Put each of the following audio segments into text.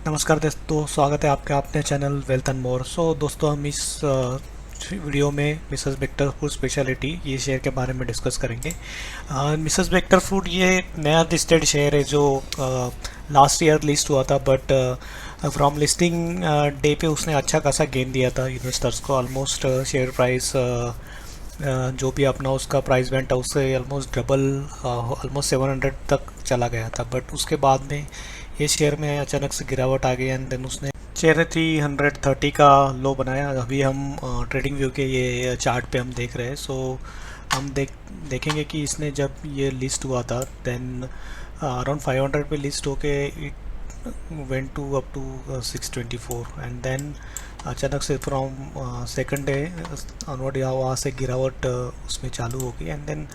नमस्कार दोस्तों, स्वागत है आपका अपने चैनल वेल्थ एंड मोर। दोस्तों, हम इस वीडियो में मिसेस बेक्टर फूड स्पेशलिटी ये शेयर के बारे में डिस्कस करेंगे। मिसेस बेक्टर फूड ये नया लिस्टेड शेयर है जो लास्ट ईयर लिस्ट हुआ था, बट फ्रॉम लिस्टिंग डे पे उसने अच्छा खासा गेन दिया था इन्वेस्टर्स को। ऑलमोस्ट शेयर प्राइस जो भी अपना उसका प्राइस बैंड था उससे ऑलमोस्ट डबल, ऑलमोस्ट 700 तक चला गया था। बट उसके बाद में ये शेयर में अचानक से गिरावट आ गई एंड देन उसने शेयर 330 का लो बनाया। अभी हम ट्रेडिंग व्यू के ये चार्ट पे हम देख रहे हैं। हम देखेंगे कि इसने जब ये लिस्ट हुआ था देन अराउंड 500 पे लिस्ट होके it went to up to 624 and then अचानक से फ्रॉम सेकंड डे ऑनवर्ड या वहाँ से गिरावट उसमें चालू हो गई एंड देन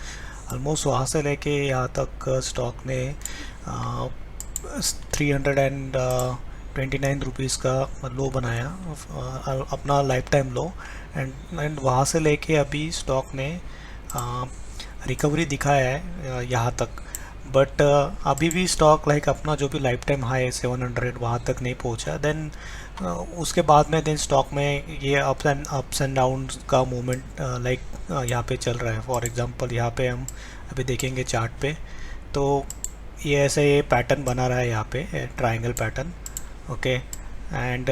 ऑलमोस्ट वहाँ से लेके यहाँ तक स्टॉक ने 329 रुपीज़ का लो बनाया, अपना लाइफ टाइम लो। एंड वहाँ से लेके अभी स्टॉक ने रिकवरी दिखाया है यहाँ तक। बट अभी भी स्टॉक लाइक अपना जो भी लाइफ टाइम हाई है 700 वहाँ तक नहीं पहुँचा। देन उसके बाद में देन स्टॉक में ये अप्स एंड डाउन का मूवमेंट लाइक यहाँ पे चल रहा है। फॉर एग्जांपल यहाँ पे हम अभी देखेंगे चार्ट पे, तो ये ऐसे ये पैटर्न बना रहा है यहाँ पे, ट्रायंगल पैटर्न। ओके, एंड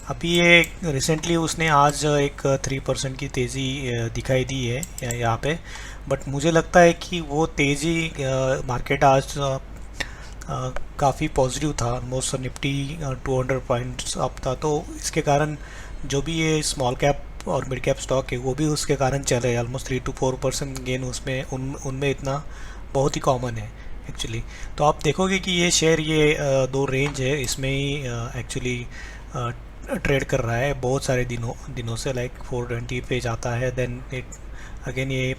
अभी ये रिसेंटली उसने आज एक 3% की तेज़ी दिखाई दी है यहाँ पे। बट मुझे लगता है कि वो तेज़ी मार्केट आज काफ़ी पॉजिटिव था। ऑलमोस्ट निफ्टी 200 पॉइंट्स अप था, तो इसके कारण जो भी ये स्मॉल कैप और मिड कैप स्टॉक है वो भी उसके कारण चले। ऑलमोस्ट 3 to 4% गेन उसमें उनमें इतना बहुत ही कॉमन है एक्चुअली। तो आप देखोगे कि ये शेयर ये दो रेंज है इसमें ही एक्चुअली ट्रेड कर रहा है बहुत सारे दिनों से। लाइक 420 पे जाता है, देन इट अगेन ये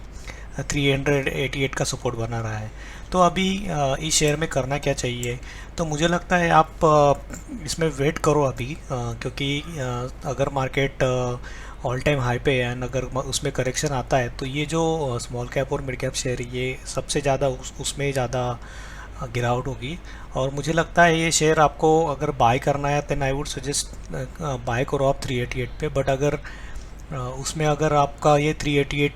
388 का सपोर्ट बना रहा है। तो अभी इस शेयर में करना क्या चाहिए, तो मुझे लगता है आप इसमें वेट करो अभी, क्योंकि अगर मार्केट ऑल टाइम हाई पे है एंड अगर उसमें करेक्शन आता है तो ये जो स्मॉल कैप और मिड कैप शेयर ये सबसे ज़्यादा उसमें ज़्यादा गिरावट होगी। और मुझे लगता है ये शेयर आपको अगर बाय करना है then I would suggest buy करो आप 388 पे। बट अगर उसमें अगर आपका ये 388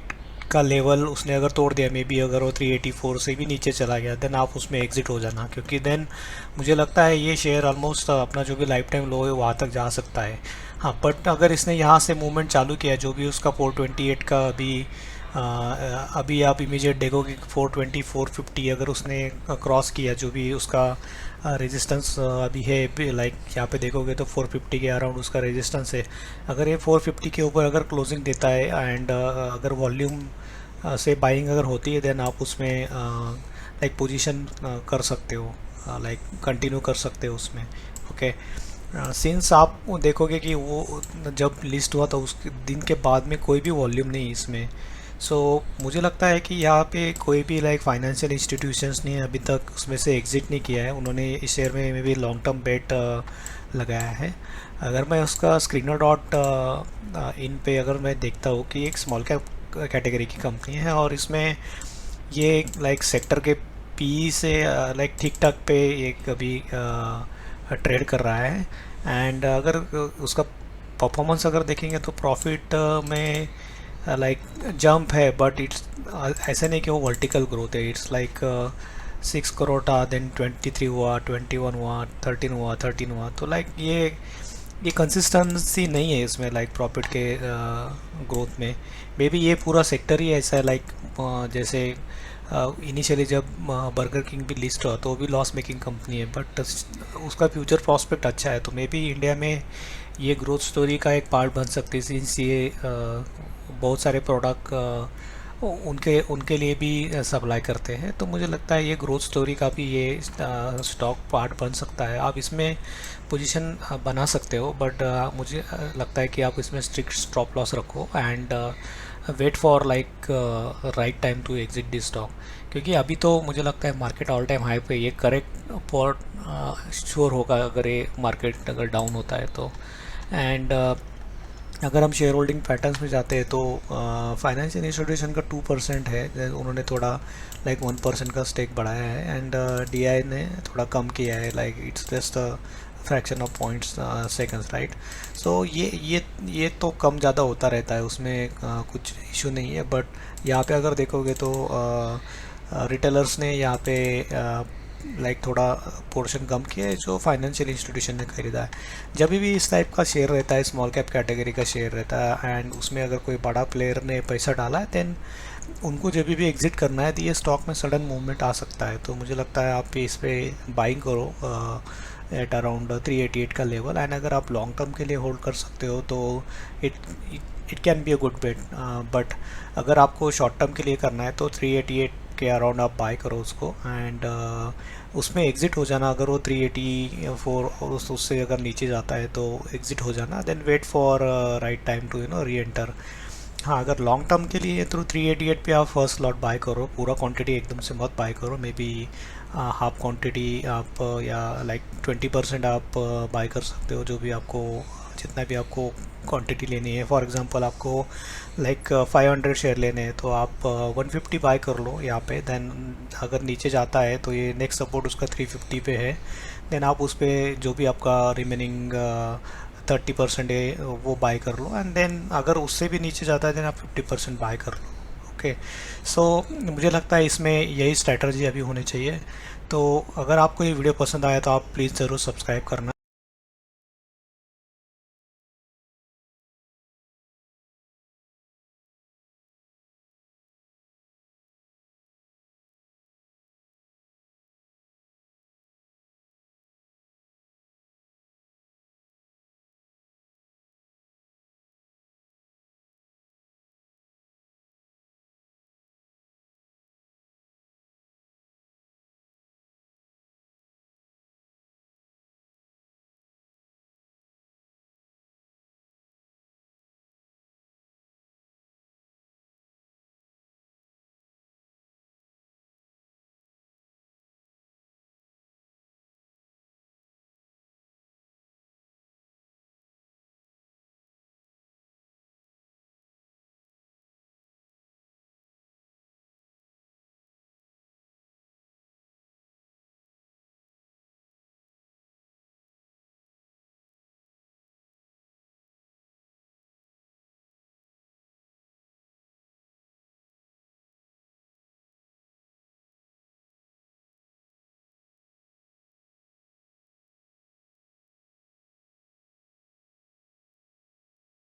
का लेवल उसने अगर तोड़ दिया, मे बी अगर वो 384 से भी नीचे चला गया, देन आप उसमें एग्जिट हो जाना, क्योंकि देन मुझे लगता है ये शेयर ऑलमोस्ट अपना जो भी लाइफ टाइम लो है वहाँ तक जा सकता है। हाँ, बट अगर इसने यहाँ से मूवमेंट चालू किया जो भी उसका 428 का अभी आप इमीडिएट देखोगे 420 450 अगर उसने क्रॉस किया जो भी उसका रेजिस्टेंस अभी है, लाइक यहाँ पे देखोगे तो 450 के अराउंड उसका रेजिस्टेंस है। अगर ये 450 के ऊपर अगर क्लोजिंग देता है एंड अगर वॉल्यूम से बाइंग अगर होती है देन आप उसमें लाइक पोजीशन कर सकते हो, लाइक कंटिन्यू कर सकते हो उसमें। ओके, सिंस आप देखोगे कि वो जब लिस्ट हुआ था उसके दिन के बाद में कोई भी वॉल्यूम नहीं इसमें। मुझे लगता है कि यहाँ पे कोई भी लाइक फाइनेंशियल इंस्टीट्यूशंस ने अभी तक उसमें से एग्ज़िट नहीं किया है। उन्होंने इस शेयर में भी लॉन्ग टर्म बेट लगाया है। अगर मैं उसका स्क्रीनर डॉट इन पे अगर मैं देखता हूँ कि एक स्मॉल कैप कैटेगरी की कंपनी है और इसमें ये लाइक सेक्टर के पी से लाइक ठीक ठाक पे एक अभी ट्रेड कर रहा है। एंड अगर उसका परफॉर्मेंस अगर देखेंगे तो प्रॉफिट में लाइक जंप है, बट इट्स ऐसे नहीं कि वो वर्टिकल ग्रोथ है। इट्स लाइक 6 करोड़ था, देन 23 हुआ, 21 हुआ, 13 हुआ, 13 हुआ। तो लाइक ये कंसिस्टेंसी नहीं है इसमें लाइक प्रॉफिट के ग्रोथ में। मे बी ये पूरा सेक्टर ही ऐसा है लाइक जैसे इनिशियली जब बर्गर किंग भी लिस्ट हुआ तो वो भी लॉस मेकिंग कंपनी है, बट उसका फ्यूचर प्रॉस्पेक्ट अच्छा है। तो मे बी इंडिया में ये ग्रोथ स्टोरी का एक पार्ट बन सकती है, सिंस ये बहुत सारे प्रोडक्ट उनके लिए भी सप्लाई करते हैं। तो मुझे लगता है ये ग्रोथ स्टोरी का भी ये स्टॉक पार्ट बन सकता है। आप इसमें पोजीशन बना सकते हो, बट मुझे लगता है कि आप इसमें स्ट्रिक्ट स्टॉप लॉस रखो and wait for like right time to exit this stock. क्योंकि अभी तो मुझे लगता है मार्केट ऑल टाइम हाई पे ये करेक्ट फॉर श्योर होगा अगर ये मार्केट अगर डाउन होता है तो। एंड अगर हम शेयर होल्डिंग पैटर्न्स में जाते हैं तो फाइनेंशियल इंस्टीट्यूशन का 2% है, उन्होंने थोड़ा लाइक 1% का स्टेक बढ़ाया है। एंड DI ने थोड़ा कम किया है, like it's just fraction of points seconds, right. So ये तो कम ज़्यादा होता रहता है, उसमें कुछ इशू नहीं है। बट यहाँ पे अगर देखोगे तो रिटेलर्स ने यहाँ पे लाइक थोड़ा पोर्शन कम किया है जो फाइनेंशियल इंस्टीट्यूशन ने खरीदा है। जब भी इस टाइप का शेयर रहता है, स्मॉल कैप कैटेगरी का शेयर रहता है, एंड उसमें अगर कोई बड़ा प्लेयर ने पैसा डाला है, देन उनको जब भी एग्जिट करना है तो ये स्टॉक में सडन मूवमेंट आ सकता है। तो मुझे लगता है आप इस पे बाइंग करो एट अराउंड 388 का लेवल, एंड अगर आप लॉन्ग टर्म के लिए होल्ड कर सकते हो तो it it can be a good bet. But अगर आपको शॉर्ट टर्म के लिए करना है तो 388 के अराउंड आप बाय करो उसको, एंड उसमें एग्ज़िट हो जाना। अगर वो 384 और उससे अगर नीचे जाता है तो एग्ज़िट हो जाना, then wait for right time to reenter. हाँ, अगर लॉन्ग टर्म के लिए तो 388 पे आप फर्स्ट लॉट बाय करो, पूरा क्वांटिटी एकदम से मत बाय करो। मे बी हाफ क्वांटिटी आप या लाइक 20% आप बाय कर सकते हो, जो भी आपको जितना भी आपको क्वांटिटी लेनी है। फॉर एग्जांपल आपको लाइक 500 शेयर लेने हैं तो आप 150 बाय कर लो यहाँ पे। देन अगर नीचे जाता है तो ये नेक्स्ट सपोर्ट उसका 350 पे है, देन आप उस पर जो भी आपका रिमेनिंग 30% है वो बाय कर लो, एंड देन अगर उससे भी नीचे जाता है देन आप 50% बाय कर लो। ओके, सो मुझे लगता है इसमें यही स्ट्रैटेजी अभी होनी चाहिए। तो अगर आपको ये वीडियो पसंद आया तो आप प्लीज़ ज़रूर सब्सक्राइब करना।